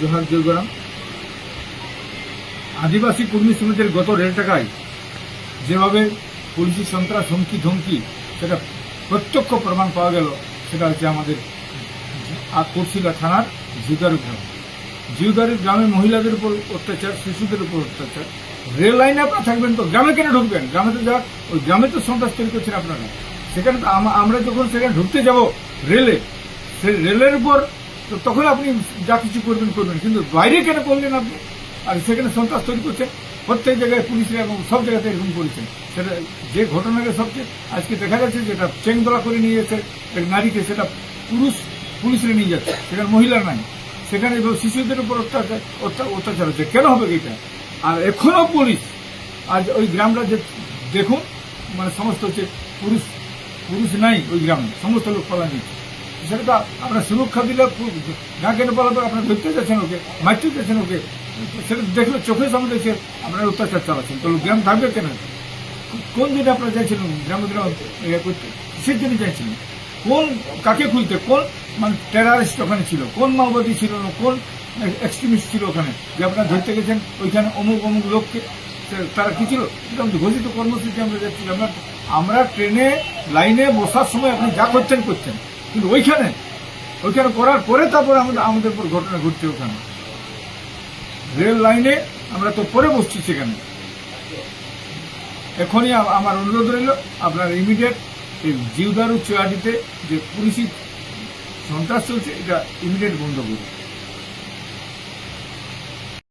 জোহার জয়গরাম। আদিবাসী কর্মী সমিতির গত 1.5 টাকায় যেভাবে পুলিশি সন্ত্রাস হুমকি ধমকি সেটা প্রত্যক্ষ প্রমাণ পাওয়া গেল, সেটা হচ্ছে আমাদের কোটশিলা থানার জিউদারু গ্রাম। জিউদারু গ্রামে মহিলাদের উপর অত্যাচার, শিশুদের উপর অত্যাচার। রেল লাইনে আপনারা থাকবেন তো গ্রামে কেন ঢুকবেন? গ্রামে তো ওই গ্রামে তো সন্ত্রাস তৈরি করছেন আপনারা। সেখানে তো আমরা যখন সেখানে ঢুকতে যাব রেলে, সেই রেলের উপর তখন আপনি যা কিছু করবেন, কিন্তু বাইরে কেন করলেন আপনি? আর সেখানে সন্ত্রাস তৈরি করছেন। প্রত্যেক জায়গায় পুলিশরা এবং সব জায়গাতে এরকম করেছেন। সেটা যে ঘটনাটা সবচেয়ে আজকে দেখা যাচ্ছে, যেটা চেংদোলা করে নিয়ে যাচ্ছে এক নারীকে, সেটা পুলিশরা নিয়ে যাচ্ছে, সেখানে মহিলা নাই। সেখানে শিশুদের উপর অত্যাচার হচ্ছে। কেন হবে এটা? আর এখনো পুলিশ আজ ওই গ্রামটা যে দেখুন, মানে সমস্ত হচ্ছে পুরুষ নাই ওই গ্রামে, সমস্ত লোক পালা নিচ্ছে। সেটা তো আপনার সুরক্ষা দিলে না কেন পালাবে? আপনার ধরতে যাচ্ছেন ওকে, মারতে যাচ্ছেন ওকে, সেটা দেখলে চোখের সামনে দেখছে আপনার অত্যাচার চালাচ্ছেন। তো গ্রাম থাকবে কেন? কোন দিনে আপনারা চাইছিলেন গ্রামে ইয়ে করতে? কিসের জন্য চাইছিলেন? কাকে খুঁজতে? কোন মানে টেরারিস্ট ওখানে ছিল? কোন মাওবাদী ছিল? কোন এক্সট্রিমিস্ট ছিল ওখানে যে আপনারা ধরতে গেছেন? ওইখানে অমুক লোককে, তারা কি ছিল? এটা ঘোষিত কর্মসূচি আমরা যাচ্ছিলাম। আমরা ট্রেনে লাইনে বসার সময় আপনি যা করছেন, কিন্তু ওইখানে করার পরে তারপরে আমাদের উপর ঘটনা ঘটছে। ওখানে রেল লাইনে আমরা তো পরে বসছি সেখানে। এখনই আমার অনুরোধ রইল, আপনার ইমিডিয়েট এই জিউদারু চুয়াডিতে যে পুলিশি সন্ত্রাস চলছে, এটা ইমিডিয়েট বন্ধ করুন।